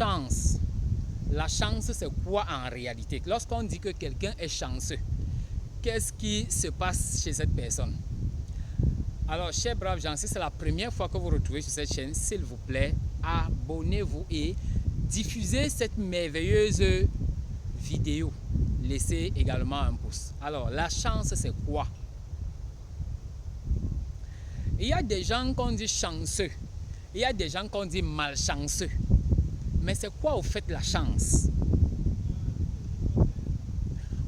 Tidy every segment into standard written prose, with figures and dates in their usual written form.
chance. La chance, c'est quoi en réalité? Lorsqu'on dit que quelqu'un est chanceux, qu'est-ce qui se passe chez cette personne? Alors, chers braves gens, si c'est la première fois que vous retrouvez sur cette chaîne, s'il vous plaît, abonnez-vous et diffusez cette merveilleuse vidéo. Laissez également un pouce. Alors, la chance, c'est quoi? Il y a des gens qu'on dit chanceux. Il y a des gens qu'on dit malchanceux. Mais c'est quoi au fait la chance?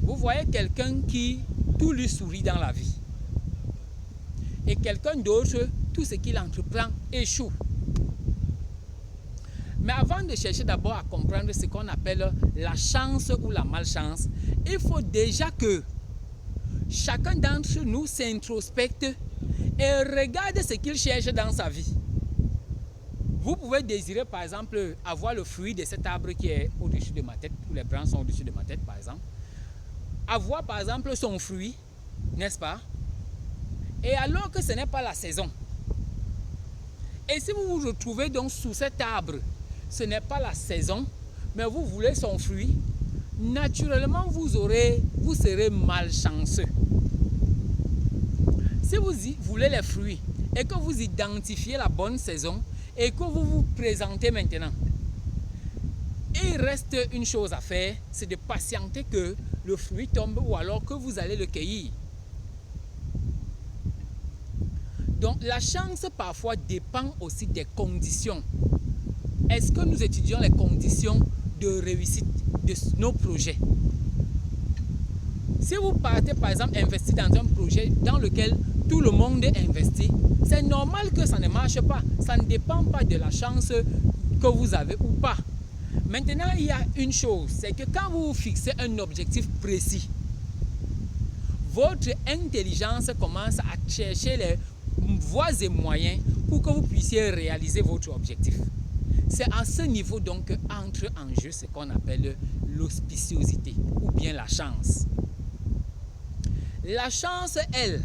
Vous voyez quelqu'un qui tout lui sourit dans la vie. Et quelqu'un d'autre, tout ce qu'il entreprend échoue. Mais avant de chercher d'abord à comprendre ce qu'on appelle la chance ou la malchance, il faut déjà que chacun d'entre nous s'introspecte et regarde ce qu'il cherche dans sa vie. Vous pouvez désirer par exemple avoir le fruit de cet arbre qui est au-dessus de ma tête, tous les branches sont au-dessus de ma tête par exemple. Avoir par exemple son fruit, n'est-ce pas? Et alors que ce n'est pas la saison. Et si vous vous retrouvez donc sous cet arbre, ce n'est pas la saison, mais vous voulez son fruit, naturellement vous serez malchanceux. Si vous voulez les fruits et que vous identifiez la bonne saison et que vous vous présentez maintenant, il reste une chose à faire, c'est de patienter que le fruit tombe ou alors que vous allez le cueillir. Donc la chance parfois dépend aussi des conditions. Est-ce que nous étudions les conditions de réussite de nos projets? Si vous partez par exemple investir dans un projet dans lequel tout le monde investit, c'est normal que ça ne marche pas. Ça ne dépend pas de la chance que vous avez ou pas. Maintenant, il y a une chose, c'est que quand vous fixez un objectif précis, votre intelligence commence à chercher les voies et moyens pour que vous puissiez réaliser votre objectif. C'est à ce niveau donc qu'entre en jeu ce qu'on appelle l'auspiciosité ou bien la chance. La chance, elle,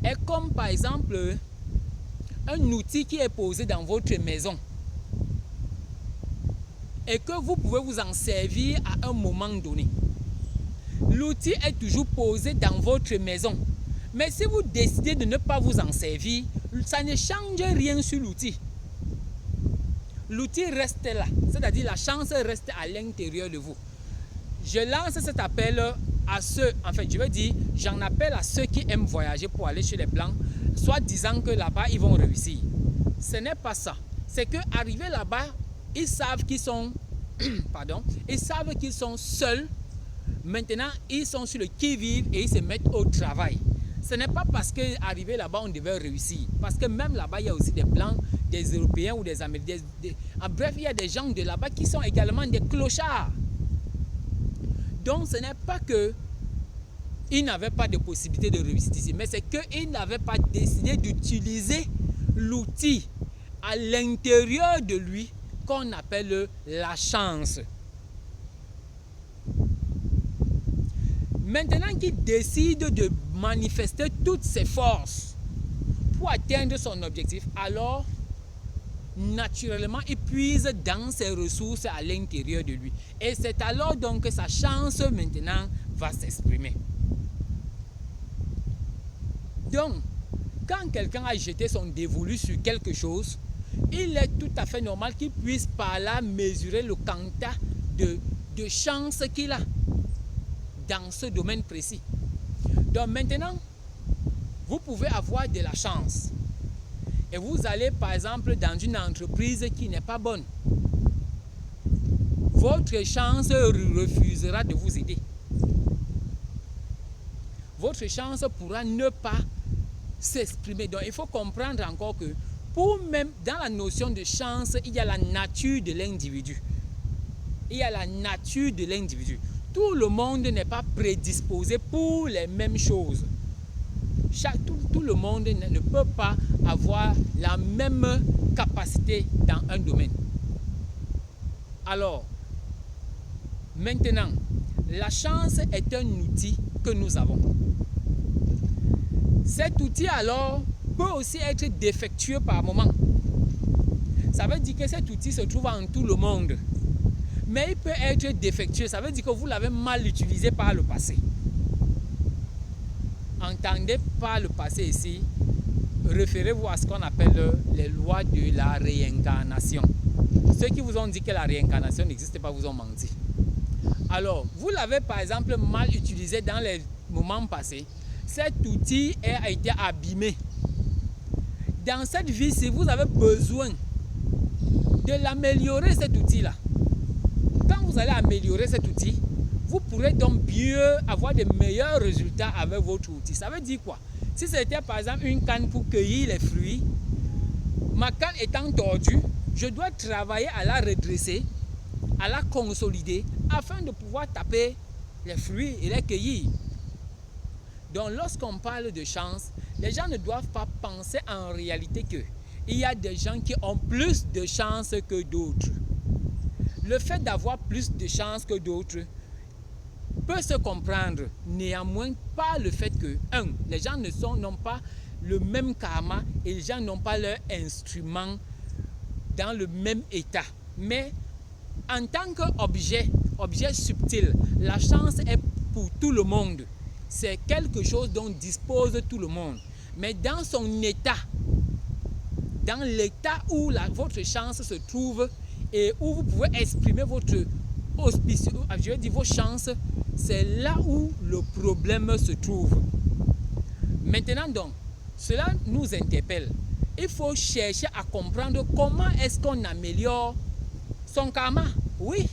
est comme par exemple un outil qui est posé dans votre maison et que vous pouvez vous en servir à un moment donné. L'outil est toujours posé dans votre maison. Mais si vous décidez de ne pas vous en servir, ça ne change rien sur l'outil. L'outil reste là, c'est-à-dire la chance reste à l'intérieur de vous. Je lance cet appel à ceux, en fait je veux dire, j'en appelle à ceux qui aiment voyager pour aller chez les Blancs, soit disant que là-bas ils vont réussir. Ce n'est pas ça. C'est qu'arrivés là-bas, ils savent qu'ils sont, ils savent qu'ils sont seuls. Maintenant, ils sont sur le qui-vive et ils se mettent au travail. Ce n'est pas parce qu'arrivé là-bas, on devait réussir. Parce que même là-bas, il y a aussi des Blancs, des Européens ou des Américains. En bref, il y a des gens de là-bas qui sont également des clochards. Donc, ce n'est pas qu'ils n'avaient pas de possibilité de réussir ici, mais c'est qu'ils n'avaient pas décidé d'utiliser l'outil à l'intérieur de lui qu'on appelle la chance. Maintenant qu'il décide de manifester toutes ses forces pour atteindre son objectif, alors naturellement il puise dans ses ressources à l'intérieur de lui. Et c'est alors donc que sa chance maintenant va s'exprimer. Donc, quand quelqu'un a jeté son dévolu sur quelque chose, il est tout à fait normal qu'il puisse par là mesurer le quanta de chance qu'il a dans ce domaine précis. Donc maintenant, vous pouvez avoir de la chance et vous allez par exemple dans une entreprise qui n'est pas bonne. Votre chance refusera de vous aider. Votre chance pourra ne pas s'exprimer. Donc il faut comprendre encore que pour même dans la notion de chance, il y a la nature de l'individu. Il y a la nature de l'individu. Tout le monde n'est pas prédisposé pour les mêmes choses. Tout le monde ne peut pas avoir la même capacité dans un domaine. Alors, maintenant, la chance est un outil que nous avons. Cet outil alors peut aussi être défectueux par moment. Ça veut dire que cet outil se trouve en tout le monde. mais il peut être défectueux. Ça veut dire que vous l'avez mal utilisé par le passé. Entendez par le passé ici, référez-vous à ce qu'on appelle les lois de la réincarnation. Ceux qui vous ont dit que la réincarnation n'existe pas vous ont menti. Alors, vous l'avez par exemple mal utilisé dans les moments passés. Cet outil a été abîmé. Dans cette vie-ci, vous avez besoin de l'améliorer, cet outil-là. Quand vous allez améliorer cet outil, vous pourrez donc mieux avoir de meilleurs résultats avec votre outil. Ça veut dire quoi? Si c'était par exemple une canne pour cueillir les fruits, ma canne étant tordue, je dois travailler à la redresser, à la consolider, afin de pouvoir taper les fruits et les cueillir. Donc lorsqu'on parle de chance, les gens ne doivent pas penser en réalité qu'il y a des gens qui ont plus de chance que d'autres. Le fait d'avoir plus de chance que d'autres peut se comprendre, néanmoins pas le fait que, les gens n'ont pas le même karma et les gens n'ont pas leur instrument dans le même état. Mais en tant qu'objet, objet subtil, la chance est pour tout le monde. C'est quelque chose dont dispose tout le monde. Mais dans son état, dans l'état où votre chance se trouve et où vous pouvez exprimer votre auspice, je veux dire vos chances, c'est là où le problème se trouve. Maintenant donc, cela nous interpelle. Il faut chercher à comprendre comment est-ce qu'on améliore son karma. Oui,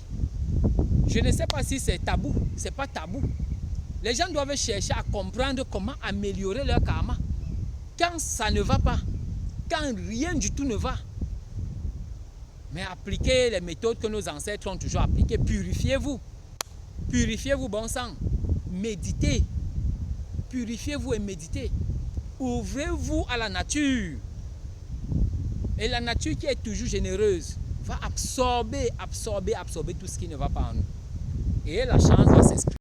je ne sais pas si c'est tabou, c'est pas tabou. Les gens doivent chercher à comprendre comment améliorer leur karma. Quand ça ne va pas, quand rien du tout ne va. Mais appliquez les méthodes que nos ancêtres ont toujours appliquées. Purifiez-vous. Purifiez-vous, bon sang. Méditez. Purifiez-vous et méditez. Ouvrez-vous à la nature. Et la nature qui est toujours généreuse va absorber tout ce qui ne va pas en nous. Et la chance va s'exprimer.